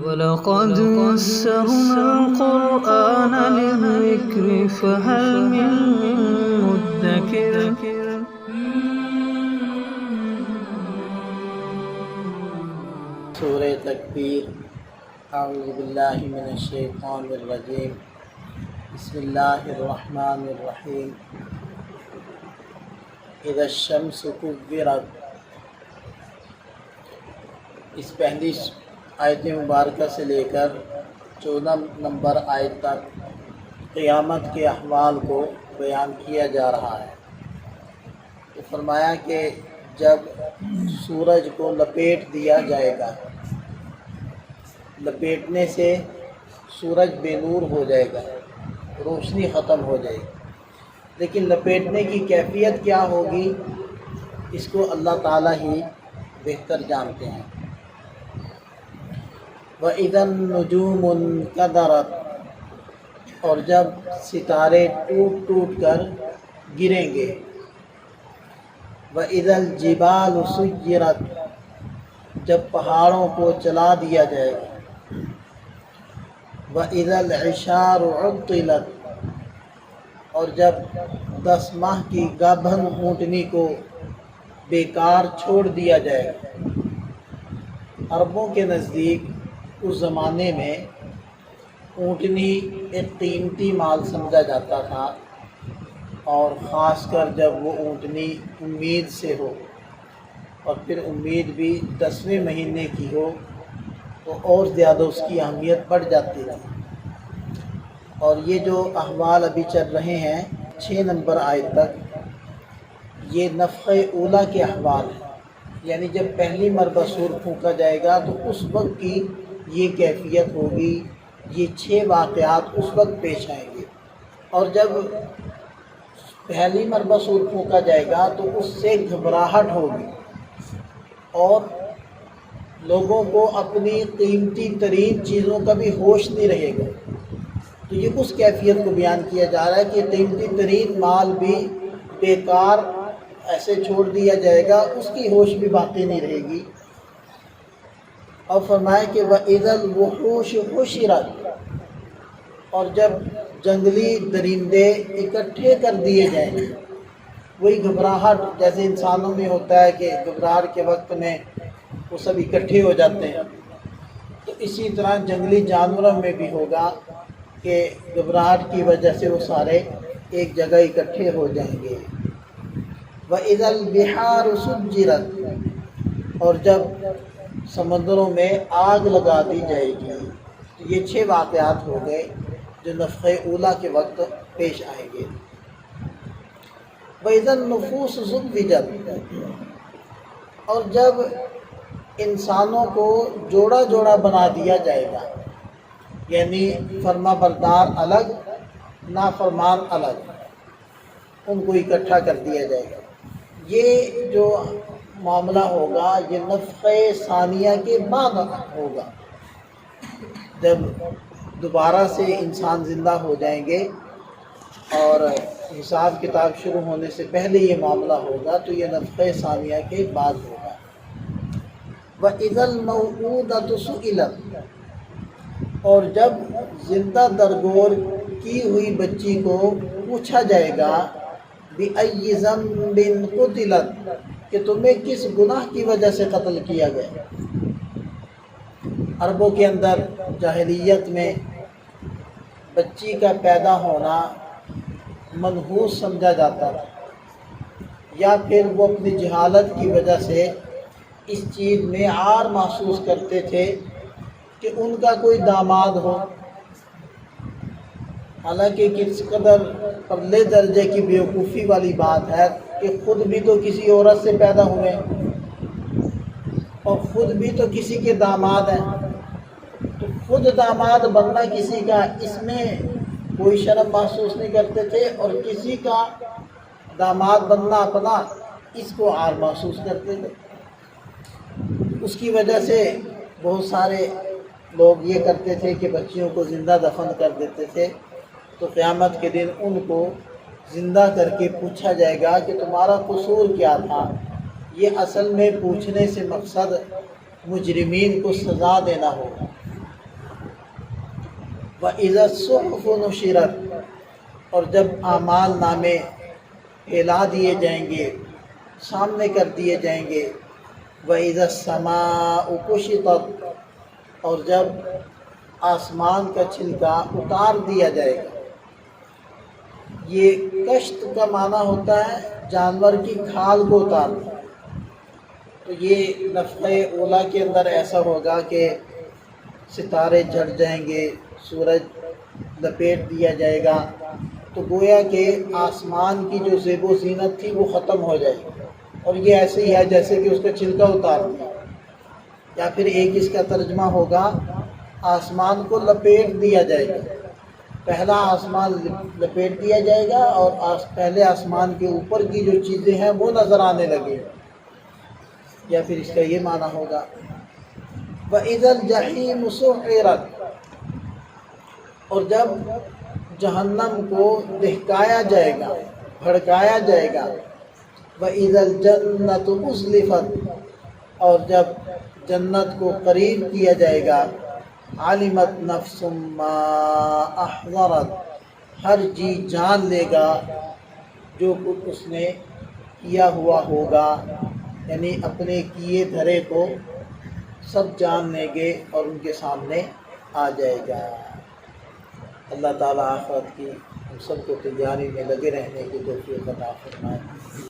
وَلَقَدْ يَسَّرْنَا الْقُرْآنَ لِلذِّكْرِ فَهَلْ مِن مُّدَّكِرٍ سورہ تکبیر۔ اعوذ باللہ من الشیطان الرجیم، بسم اللہ الرحمن الرحیم۔ اذا الشمس کورت، اس پہلی آیت مبارکہ سے لے کر 14 نمبر آیت تک قیامت کے احوال کو بیان کیا جا رہا ہے۔ تو فرمایا کہ جب سورج کو لپیٹ دیا جائے گا، لپیٹنے سے سورج بے نور ہو جائے گا، روشنی ختم ہو جائے گی، لیکن لپیٹنے کی کیفیت کیا ہوگی اس کو اللہ تعالیٰ ہی بہتر جانتے ہیں۔ وَإِذَا النُّجُومُ انْكَدَرَتْ، اور جب ستارے ٹوٹ ٹوٹ کر گریں گے۔ وَإِذَا الْجِبَالُ سُيِّرَتْ، جب پہاڑوں کو چلا دیا جائے گا۔ وَإِذَا الْعِشَارُ عُطِّلَتْ، اور جب 10 ماہ کی گابھن اونٹنی کو بیکار چھوڑ دیا جائے گا۔ عربوں کے نزدیک اس زمانے میں اونٹنی ایک قیمتی مال سمجھا جاتا تھا، اور خاص کر جب وہ اونٹنی امید سے ہو، اور پھر امید بھی 10ویں مہینے کی ہو تو اور زیادہ اس کی اہمیت بڑھ جاتی تھی۔ اور یہ جو احوال ابھی چل رہے ہیں 6 نمبر آیت تک، یہ نفخہ اولیٰ کے احوال ہیں، یعنی جب پہلی مرتبہ سور پھونکا جائے گا تو اس وقت کی یہ کیفیت ہوگی، یہ 6 واقعات اس وقت پیش آئیں گے۔ اور جب پہلی مرتبہ سور پھونکا جائے گا تو اس سے گھبراہٹ ہوگی، اور لوگوں کو اپنی قیمتی ترین چیزوں کا بھی ہوش نہیں رہے گا۔ تو یہ اس کیفیت کو بیان کیا جا رہا ہے کہ قیمتی ترین مال بھی بیکار ایسے چھوڑ دیا جائے گا، اس کی ہوش بھی باقی نہیں رہے گی۔ اور فرمائے کہ وَإِذَا الْوُحُوشُ حُشِرَتْ، اور جب جنگلی درندے اکٹھے کر دیے جائیں گے۔ وہی گھبراہٹ جیسے انسانوں میں ہوتا ہے کہ گھبراہٹ کے وقت میں وہ سب اکٹھے ہو جاتے ہیں، تو اسی طرح جنگلی جانوروں میں بھی ہوگا کہ گھبراہٹ کی وجہ سے وہ سارے ایک جگہ اکٹھے ہو جائیں گے۔ وَإِذَا الْبِحَارُ سُجِّرَتْ، اور جب سمندروں میں آگ لگا دی جائے گی۔ یہ 6 واقعات ہو گئے جو نفخہ اولیٰ کے وقت پیش آئیں گے۔ وَإِذَا النُّفُوسُ زُوِّجَتْ، اور جب انسانوں کو جوڑا جوڑا بنا دیا جائے گا، یعنی فرما بردار الگ، نافرمان الگ، ان کو اکٹھا کر دیا جائے گا۔ یہ جو معاملہ ہوگا یہ نفخہ ثانیہ کے بعد ہوگا، جب دوبارہ سے انسان زندہ ہو جائیں گے اور حساب کتاب شروع ہونے سے پہلے یہ معاملہ ہوگا، تو یہ نفخہ ثانیہ کے بعد ہوگا۔ وَإِذَا الْمَوْءُودَةُ سُئِلَتْ، اور جب زندہ درگور کی ہوئی بچی کو پوچھا جائے گا بِأَيِّ ذَنبٍ قُتِلَتْ، کہ تمہیں کس گناہ کی وجہ سے قتل کیا گیا۔ عربوں کے اندر جاہلیت میں بچی کا پیدا ہونا منحوس سمجھا جاتا تھا، یا پھر وہ اپنی جہالت کی وجہ سے اس چیز میں عار محسوس کرتے تھے کہ ان کا کوئی داماد ہو۔ حالانکہ کس قدر پرلے درجے کی بیوقوفی والی بات ہے کہ خود بھی تو کسی عورت سے پیدا ہوئے اور خود بھی تو کسی کے داماد ہیں، تو خود داماد بننا کسی کا، اس میں کوئی شرم محسوس نہیں کرتے تھے، اور کسی کا داماد بننا اپنا، اس کو عار محسوس کرتے تھے۔ اس کی وجہ سے بہت سارے لوگ یہ کرتے تھے کہ بچیوں کو زندہ دفن کر دیتے تھے، تو قیامت کے دن ان کو زندہ کر کے پوچھا جائے گا کہ تمہارا قصور کیا تھا۔ یہ اصل میں پوچھنے سے مقصد مجرمین کو سزا دینا ہوگا وَإِذَا الصُّحُفُ نُشِرَتْ، اور جب اعمال نامے پھیلا دیے جائیں گے، سامنے کر دیے جائیں گے۔ وَإِذَا السَّمَاءُ كُشِطَتْ، اور جب آسمان کا چھلکا اتار دیا جائے گا۔ یہ کشت کا معنی ہوتا ہے جانور کی کھال کو اتارنا۔ تو یہ نفخہ اولیٰ کے اندر ایسا ہوگا کہ ستارے جھڑ جائیں گے، سورج لپیٹ دیا جائے گا، تو گویا کہ آسمان کی جو زیب و زینت تھی وہ ختم ہو جائے گی، اور یہ ایسے ہی ہے جیسے کہ اس کا چھلکا اتار دیا۔ یا پھر ایک اس کا ترجمہ ہوگا آسمان کو لپیٹ دیا جائے گا۔ پہلا آسمان لپیٹ دیا جائے گا اور پہلے آسمان کے اوپر کی جو چیزیں ہیں وہ نظر آنے لگے۔ یا پھر اس کا یہ معنی ہوگا وَإِذَا الْجَحِيمُ سُعِّرَتْ، اور جب جہنم کو دہکایا جائے گا، بھڑکایا جائے گا۔ وَإِذَا الْجَنَّةُ أُزْلِفَتْ، اور جب جنت کو قریب کیا جائے گا۔ عَلِمَتْ نَفْسٌ مَّا أَحْضَرَتْ، ہر جی جان لے گا جو کچھ اس نے کیا ہوا ہوگا، یعنی اپنے کیے دھرے کو سب جان لیں گے اور ان کے سامنے آ جائے گا۔ اللہ تعالیٰ آخرت کی ہم سب کو تیاری میں لگے رہنے کی توفیق عطا فرمائے۔